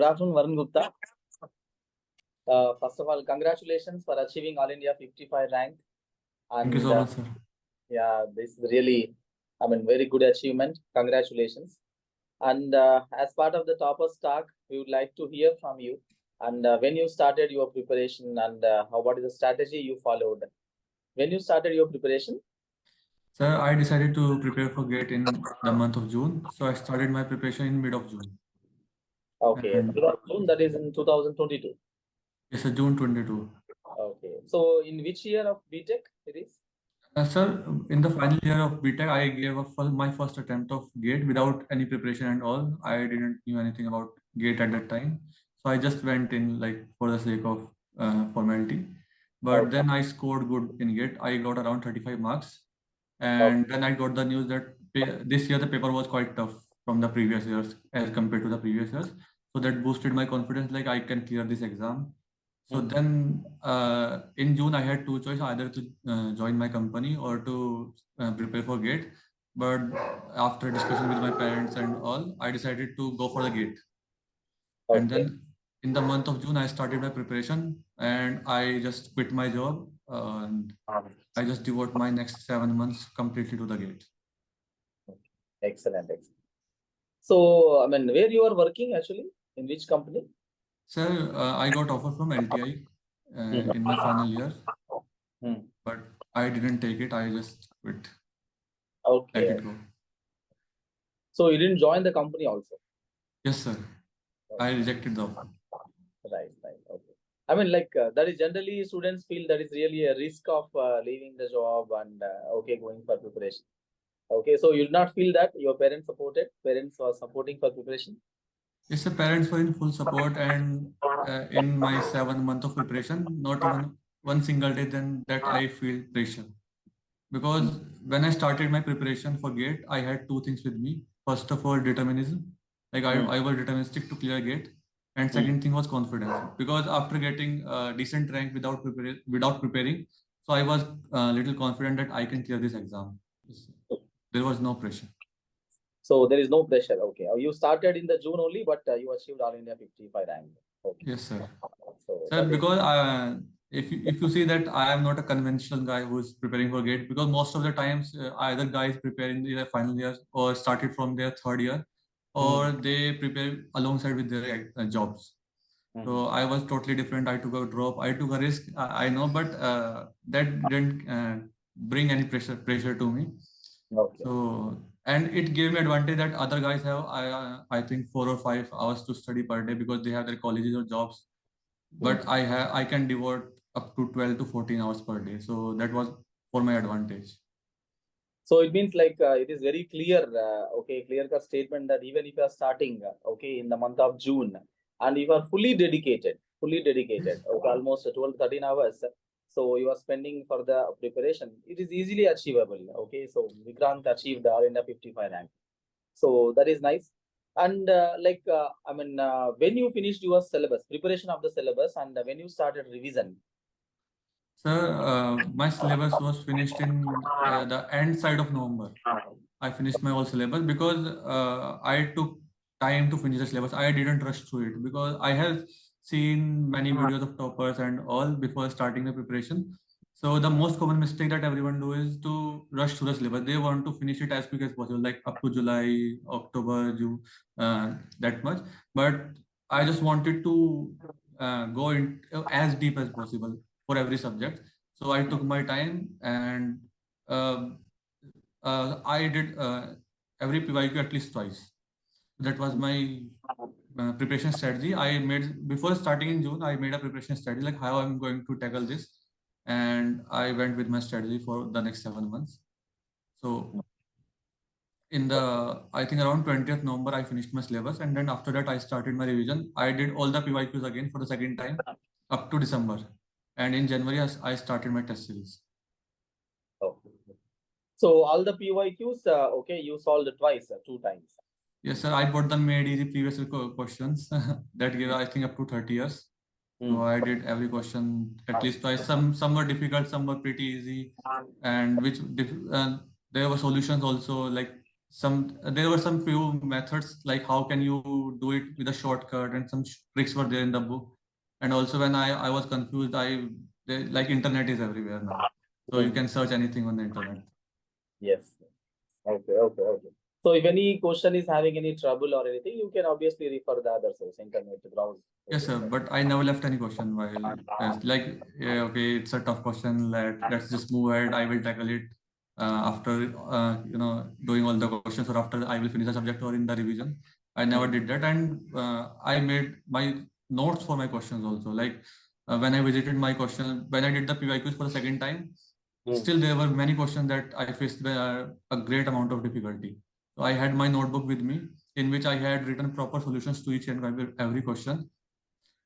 afternoon, Varun Gupta. First of all, congratulations for achieving All India 55 rank. And Thank you so much, sir. Yeah, this is really, very good achievement. Congratulations. And as part of the toppers talk, we would like to hear from you. And when you started your preparation and what is the strategy you followed? When you started your preparation? Sir, I decided to prepare for GATE in the month of June. So I started my preparation in mid of June. Okay, And mid of June, that is in 2022. yes, sir, June 22. Okay, so in which year of BTech it is? Sir, in the final year of BTech, I gave my first attempt of GATE without any preparation and all. I didn't knew anything about GATE at that time. So I just went in like for the sake of formality. But then I scored good in GATE. I got around 35 marks. And then I got the news that this year the paper was quite tough from the previous years as compared to the previous years. So that boosted my confidence, like I can clear this exam. So then in June, I had two choices, either to join my company or to prepare for GATE. But after discussion with my parents and all, I decided to go for the GATE. And then in the month of June, I started my preparation and I just quit my job and I just devote my next 7 months completely to the GATE. Excellent, excellent. So, where you are working actually? In which company? Sir, I got offer from LTI in my final year, but I didn't take it. I just quit. Okay. Let it go. So you didn't join the company also? Yes, sir. I rejected the offer. Right, right. Okay. That is generally students feel that is really a risk of leaving the job and going for preparation. Okay, so you did not feel that your parents supported? Parents were supporting for preparation? Yes, the parents were in full support, and in my 7 month of preparation, not even one single day then that I feel pressure. Because when I started my preparation for GATE, I had two things with me. First of all, determinism. Like I was deterministic to clear GATE. And second thing was confidence. Because after getting a decent rank without preparing, so I was a little confident that I can clear this exam. There was no pressure. So there is no pressure. Okay. You started in the June only, but you achieved All India 55 rank. Okay. Yes, sir. So Sir, because if you see that I am not a conventional guy who is preparing for GATE, because most of the times either guys preparing their final year or started from their third year, or they prepare alongside with their jobs. So I was totally different. I took a drop. I took a risk. I know, but that didn't bring any pressure to me. Okay. So and it gave me advantage that other guys have I think 4 or 5 hours to study per day because they have their colleges or jobs, but I can devote up to 12 to 14 hours per day. So that was for my advantage. So it means like it is very clear, clear-cut statement that even if you are starting, in the month of June, and you are fully dedicated, almost 12, 13 hours. So you are spending for the preparation. It is easily achievable. Okay, so Vikrant achieved the All India 55 rank. So that is nice. And when you finished your syllabus, preparation of the syllabus, and when you started revision. Sir, my syllabus was finished in the end side of November. I finished my whole syllabus because I took time to finish the syllabus. I didn't rush through it because I have seen many videos of toppers and all before starting the preparation. So the most common mistake that everyone do is to rush through the syllabus. They want to finish it as quick as possible, like up to July, October, June, that much. But I just wanted to go in as deep as possible for every subject. So I took my time and I did every PYQ at least twice. That was my preparation strategy. I made before starting in June. I made a preparation strategy like how I'm going to tackle this, and I went with my strategy for the next 7 months. So in the I think around 20th November I finished my syllabus, and then after that I started my revision. I did all the PYQs again for the second time up to December, and in January I started my test series. Okay. So all the PYQs, you solved twice, 2 times. Yes, sir. I bought the made easy previous questions that gave I think up to 30 years. So I did every question at least twice. Some were difficult, some were pretty easy, and there were solutions also like there were some few methods like how can you do it with a shortcut, and some tricks were there in the book. And also when I was confused, like internet is everywhere now, so you can search anything on the internet. Yes. Okay. So if any question is having any trouble or anything, you can obviously refer the other source, internet, browse. Yes, sir. But I never left any question while like, yeah, okay, it's a tough question. Let's just move ahead. I will tackle it after doing all the questions, or after I will finish the subject or in the revision. I never did that, and I made my notes for my questions also. Like when I visited my question, when I did the PYQs for the second time, still there were many questions that I faced a great amount of difficulty. So I had my notebook with me, in which I had written proper solutions to each and every question,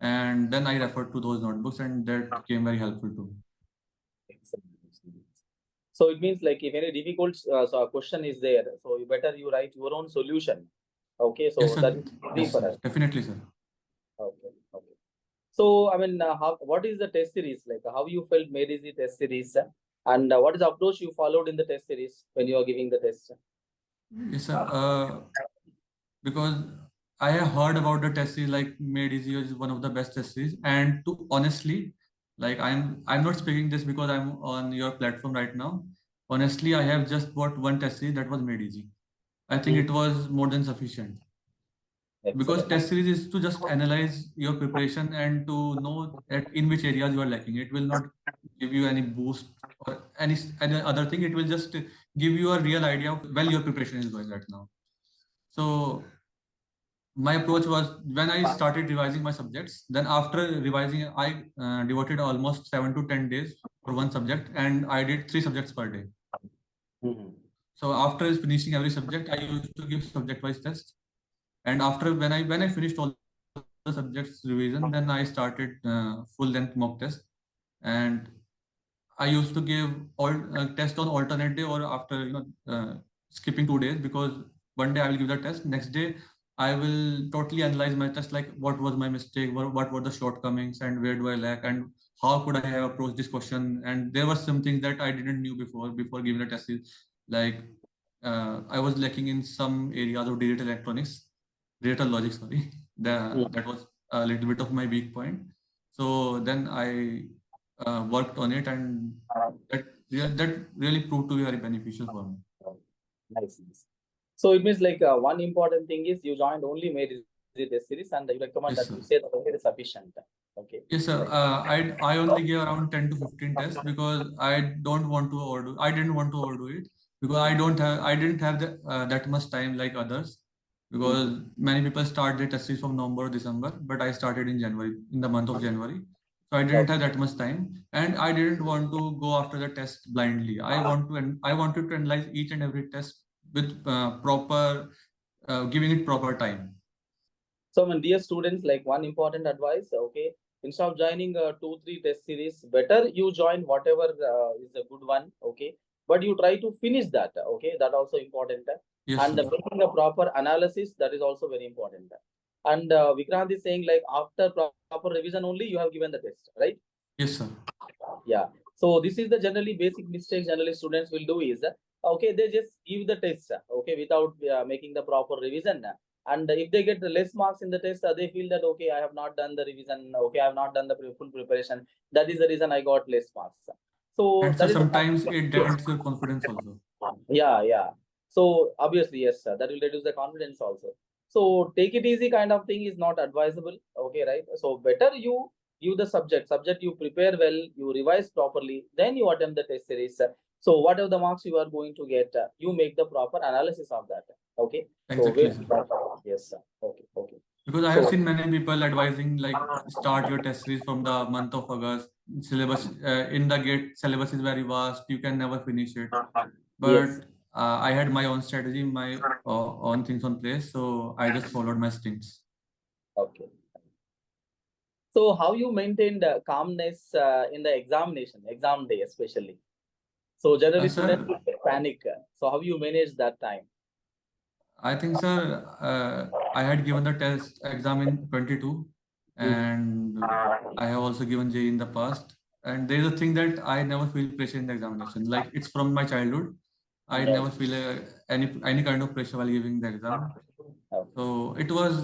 and then I referred to those notebooks, and that came very helpful too. So it means like if any difficult question is there, so you better you write your own solution. Okay, so yes, sir. that is Yes, for sir. us. Definitely, sir. Okay. So I mean, what is the test series like? How you felt made is the test series, and what is the approach you followed in the test series when you are giving the test? Yes, sir. Because I have heard about the test series, like Made Easy is one of the best test series, and to honestly, like I'm not speaking this because I'm on your platform right now. Honestly, I have just bought one test series that was Made Easy. I think it was more than sufficient. Because Excellent. test series is to just analyze your preparation and to know in which areas you are lacking. It will not give you any boost or any other thing. It will just give you a real idea of well your preparation is going right now. So my approach was, when I started revising my subjects, then after revising, I devoted almost 7 to 10 days for one subject, and I did 3 subjects per day. So after finishing every subject, I used to give subject-wise tests. And after when I finished all the subjects revision, then I started full length mock test, and I used to give all test on alternate day, or after skipping 2 days, because one day I will give the test, next day I will totally analyze my test, like what was my mistake, what were the shortcomings, and where do I lack, and how could I have approached this question. And there were some things that I didn't knew before giving the test, like I was lacking in some areas of digital logic, sorry. That was a little bit of my weak point. So then I worked on it, and that really proved to be very beneficial for me. Nice. So it means like one important thing is you joined only Made Easy test series, and you recommend Yes, that sir. you say that it is sufficient. Okay. Yes, sir. I only gave around 10 to 15 tests, because I don't want to overdo. I didn't want to overdo it, because I didn't have that much time like others, because many people start their test series from November or December, but I started in the month of January. So I didn't have that much time, and I didn't want to go after the test blindly. I wanted to analyze each and every test with giving it proper time. So, my dear students, like one important advice, okay, instead of joining 2, 3 test series, better you join whatever is a good one, okay, but you try to finish that, okay, that also important. Yes, And sir. making a proper analysis, that is also very important. And Vikrant is saying like after proper revision only you have given the test, right? Yes, sir. Yeah. So this is the generally basic mistake generally students will do is, okay, they just give the test, okay, without making the proper revision. And if they get the less marks in the test, they feel that, okay, I have not done the revision, okay, I have not done the full preparation. That is the reason I got less marks. So And that so is sometimes the it dents your confidence also. yeah. So obviously, yes, sir, that will reduce the confidence also. So take it easy kind of thing is not advisable. Okay, right? So better you give the subject you prepare well, you revise properly, then you attempt the test series. So whatever the marks you are going to get, you make the proper analysis of that. Okay. So Exactly, sir. yes, sir. Okay. Because I have seen many people advising like start your test series from the month of August. Syllabus in the GATE syllabus is very vast. You can never finish it. But Yes. I had my own strategy, my own things on place, so I just followed my instincts. Okay. So how you maintained calmness in the exam day especially? So generally students Sir, panic. So how you manage that time? I think, sir, I had given the test exam in 22, and I have also given J in the past. And there is a thing that I never feel pressure in the examination. Like it's from my childhood. I Yes. never feel any kind of pressure while giving the exam. Okay. So it was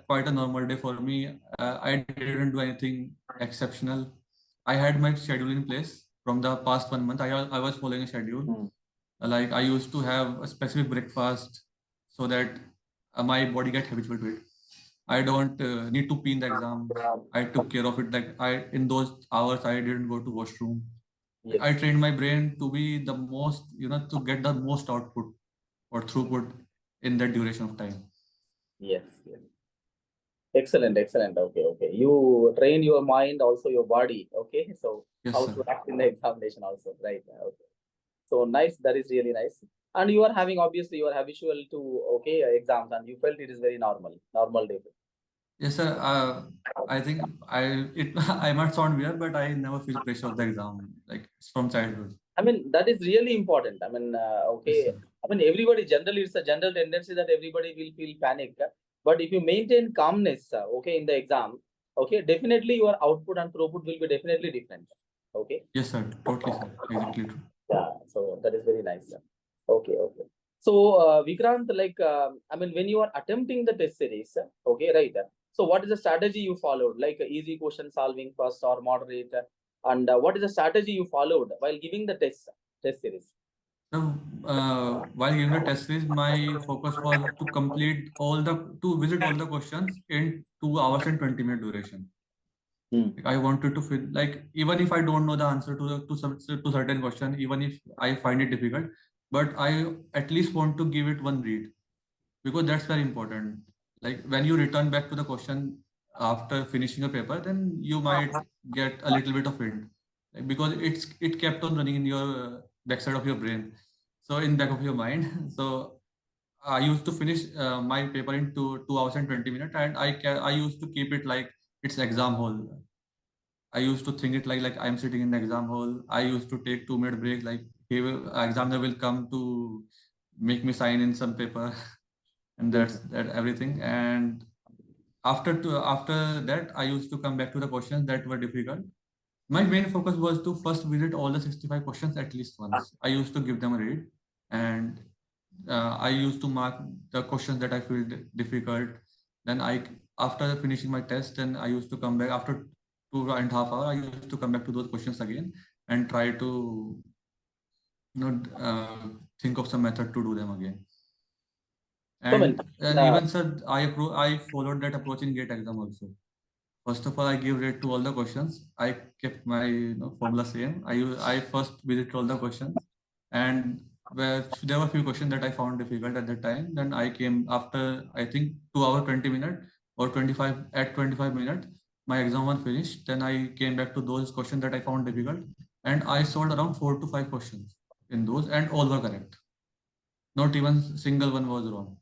quite a normal day for me. I didn't do anything exceptional. I had my schedule in place from the past 1 month. I was following a schedule. Hmm. Like I used to have a specific breakfast so that my body get habitual to it. I don't need to pee in the exam. I took care of it. Like I in those hours I didn't go to washroom. Yes. I trained my brain to be the most, to get the most output or throughput in that duration of time. Yes. Yes. Excellent. Excellent. Okay. Okay. You train your mind, also your body. Okay. So Yes, how sir. to act in the examination also, right? Okay. So nice. That is really nice. And you are having, obviously you are habitual to exams, and you felt it is very normal day. Yes, sir. I think I might sound weird, but I never feel pressure of the exam. Like it's from childhood. I mean, that is really important. I mean, Yes, okay. sir. I mean, everybody generally, it's a general tendency that everybody will feel panic. But if you maintain calmness, okay, in the exam, okay, definitely your output and throughput will be definitely different. Okay. Yes, sir. Totally, sir. Exactly true. Yeah. So that is very nice. Okay. Okay. So, Vikrant, like, I mean, when you are attempting the test series, okay, right? So, what is the strategy you followed? Like easy question solving first or moderate? And what is the strategy you followed while giving the test series? So, while giving the test series, my focus was to visit all the questions in 2 hours and 20 minute duration. Hmm. Like, I wanted to feel like even if I don't know the answer to certain question, even if I find it difficult, but I at least want to give it one read because that's very important. Like when you return back to the question after finishing a paper, then you might get a little bit of hint, like, because it kept on running in your backside of your brain, so in back of your mind. So I used to finish my paper in 2 hours and 20 minutes, and I used to keep it like it's exam hall. I used to think it like I'm sitting in the exam hall. I used to take 2 minute break, like examiner will come to make me sign in some paper, and that's Mhm. that everything. And after that, I used to come back to the questions that were difficult. My main focus was to first visit all the 65 questions at least once. I used to give them a read, and I used to mark the questions that I feel difficult. Then after finishing my test, then I used to come back after 2.5 hours. I used to come back to those questions again and try to think of some method to do them again. So, when, And even sir, I followed that approach in GATE exam also. First of all, I give rate to all the questions. I kept my formula same. I first visited all the questions, and where there were few questions that I found difficult at the time. Then I came after I think 2 hour 20 minutes or 25 minutes. My exam was finished. Then I came back to those questions that I found difficult, and I solved around 4 to 5 questions in those, and all were correct. Not even single one was wrong.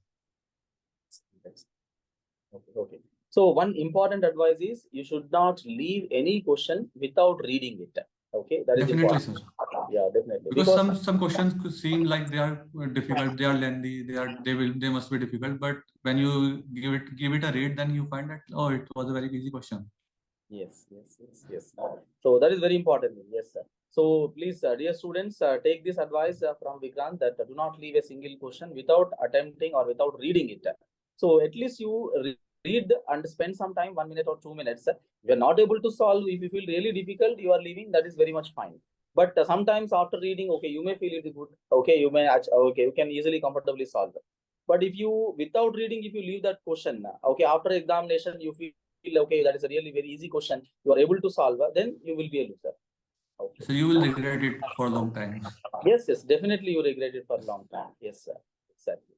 okay, okay. So one important advice is you should not leave any question without reading it. Okay, that is Definitely, important. sir. Yeah, definitely. Because Because some questions could seem like they are difficult, they are lengthy, they must be difficult. But when you give it a rate, then you find that it was a very easy question. yes, yes, yes, yes. So that is very important. Yes, sir. So please, dear students, take this advice from Vikrant that do not leave a single question without attempting or without reading it. So at least you read and spend some time, 1 minute or 2 minutes. If you are not able to solve, if you feel really difficult, you are leaving. That is very much fine. But sometimes after reading, okay, you may feel it good. Okay, okay, you can easily comfortably solve. But if you without reading, if you leave that question, okay, after examination, you feel okay, that is a really very easy question, you are able to solve, then you will be a loser. Okay. So you will regret it for a long time. Yes, yes, definitely you regret it for a long time. Yes, sir. Exactly.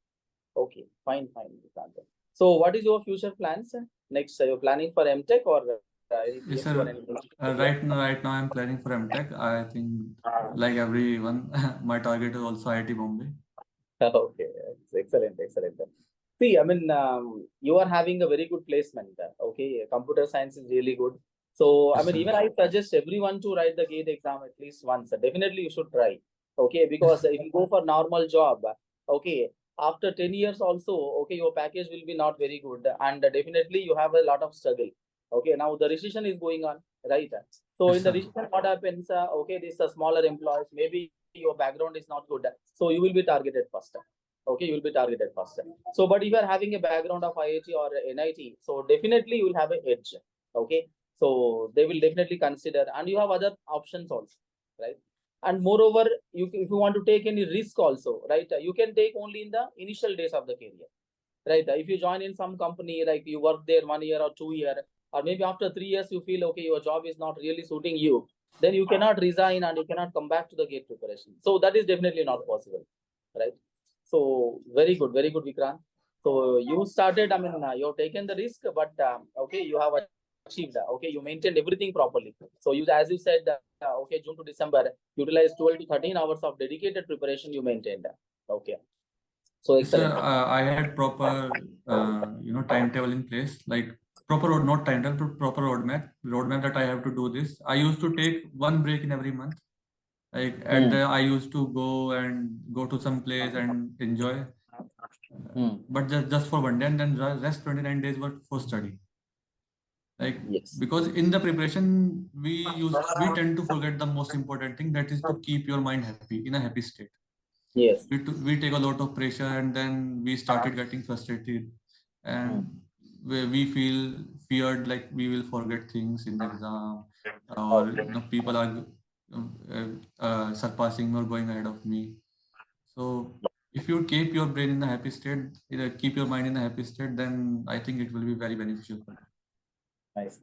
Okay, fine, fine. Vikrant. So, what is your future plans? Next, you're planning for MTech or any Yes, PhD or sir. anything? Right now I'm planning for MTech. I think like everyone, my target is also IIT Bombay. Okay, it's excellent, excellent. See, I mean, you are having a very good placement. Okay, computer science is really good. So, I Yes, mean, sir. even I suggest everyone to write the GATE exam at least once. Definitely, you should try. Okay, because Yes, if you go for normal job, okay, after 10 years also, okay, your package will be not very good, and definitely you have a lot of struggle. Okay, now the recession is going on, right? So, yes, in the sir. recession, what happens? Okay, these are smaller employees, maybe your background is not good, so you will be targeted first. Okay, you will be targeted first. So, but if you are having a background of IIT or NIT, so definitely you will have an edge. Okay, so they will definitely consider, and you have other options also, right? And moreover, if you want to take any risk also, right, you can take only in the initial days of the career, right? If you join in some company, like you work there 1 year or 2 year, or maybe after 3 years you feel okay, your job is not really suiting you, then you cannot resign and you cannot come back to the gate preparation. So that is definitely not possible, right? So very good, Vikrant. So you started, I mean, you've taken the risk, but okay, you have achieved. Okay, you maintained everything properly. So you, as you said, okay, June to December, utilized 12 to 13 hours of dedicated preparation you maintained. Okay, so Yes, sir, excellent. I had proper, timetable in place, like proper road, not timetable, but proper roadmap that I have to do this. I used to take one break in every month. Like I used to go to some place and enjoy, but just for one day, and then rest 29 days were for study. Like Yes. because in the preparation we tend to forget the most important thing, that is to keep your mind happy, in a happy state. Yes. We take a lot of pressure, and then we started getting frustrated, and we feel feared, like we will forget things in the exam, or people are surpassing or going ahead of me. So if you keep your brain in a happy state, keep your mind in a happy state, then I think it will be very beneficial for you. Nice.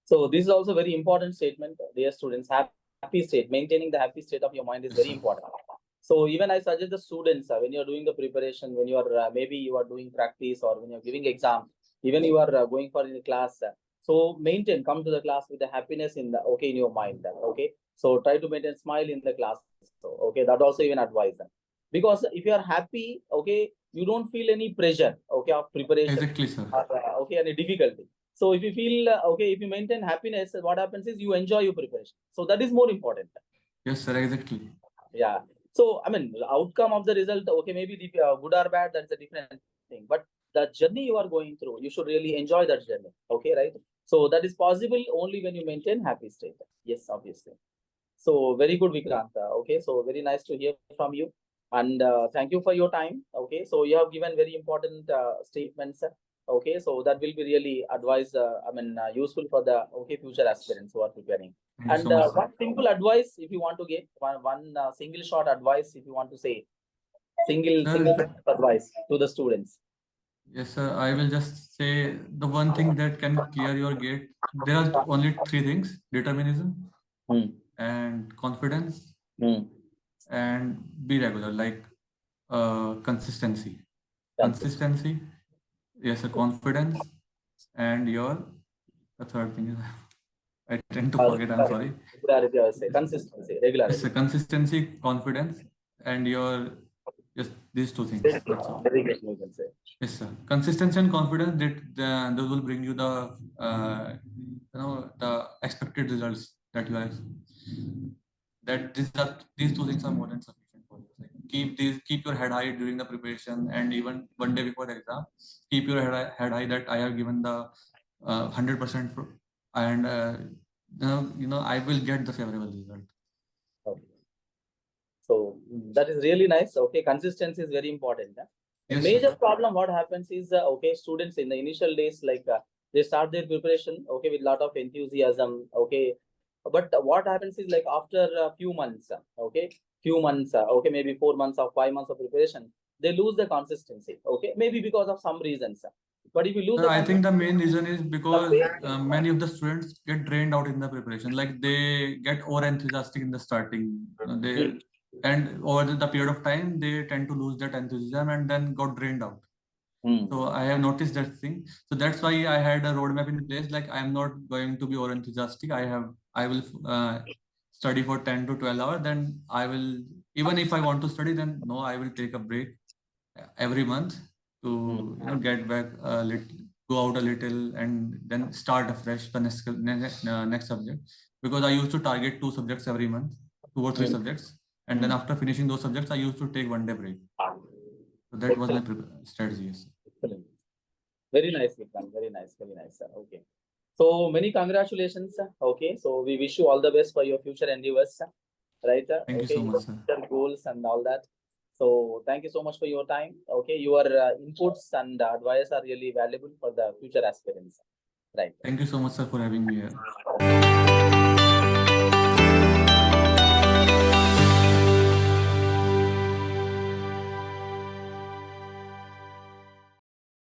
So this is also very important statement, dear students. Happy state, maintaining the happy state of your mind is very important. So even I suggest the students, when you're doing the preparation, when you are maybe you are doing practice, or when you're giving exam, even you are going for in class, so come to the class with the happiness in the in your mind. Okay, so try to maintain smile in the class. So okay, that also even advise them, because if you are happy, okay, you don't feel any pressure, okay, of preparation. Exactly, sir. Okay, any difficulty. So if you feel okay, if you maintain happiness, what happens is you enjoy your preparation. So that is more important. Yes, sir, exactly. Yeah. So I mean, the outcome of the result, okay, maybe good or bad, that's a different thing. But the journey you are going through, you should really enjoy that journey. Okay, right? So that is possible only when you maintain happy state. Yes, obviously. So very good, Vikrant. Okay, so very nice to hear from you, and thank you for your time. Okay, so you have given very important statements. Okay, so that will be really advice. Useful for the future aspirants who are preparing. Thank you And so much, sir. one simple advice, if you want to give one single short advice, if you want to say single Sir, advice to the students. yes, sir, I will just say the one thing that can clear your gate. There are only three things: determinism, and confidence, and be regular, like consistency. Consistency, yes, a confidence, and the third thing is I tend to forget, I'm sorry. Regularity, I say consistency, It's regularity. a consistency, confidence, and just these two things. That's all. Very good, you can say. Yes, sir. Consistency and confidence, those will bring you the expected results that you are. That these two things are more than sufficient for you. Like, keep your head high during the preparation, and even one day before the exam, keep your head high that I have given the 100%, and I will get the favorable result. Okay. So that is really nice. Okay, consistency is very important. Yes, Major sir. problem what happens is okay, students in the initial days, like they start their preparation, okay, with lot of enthusiasm, okay, but what happens is, like, after a few months, okay, maybe 4 months or 5 months of preparation, they lose the consistency, okay, maybe because of some reasons. But if you lose Sir, the I think the consistency, main reason is the because pain. many of the students get drained out in the preparation. Like they get over enthusiastic in the starting. And over the period of time, they tend to lose that enthusiasm and then got drained out. So I have noticed that thing. So that's why I had a roadmap in place. Like I'm not going to be over enthusiastic. I will study for 10 to 12 hours. Then I will, even if I want to study, then no, I will take a break every month to get back a little, go out a little, and then start afresh the next subject. Because I used to target 2 subjects every month, 2 or 3 subjects, and then after finishing those subjects, I used to take one day break. So that was my strategy. Yes. Excellent. Very nice, Vikram. Very nice, sir. Okay. So many congratulations, sir. Okay. So we wish you all the best for your future endeavors, sir. right? Thank you Okay, so your much, sir. future goals and all that. So thank you so much for your time. Okay, your inputs and advice are really valuable for the future aspirants. Right. Thank you so much, sir, for having me here.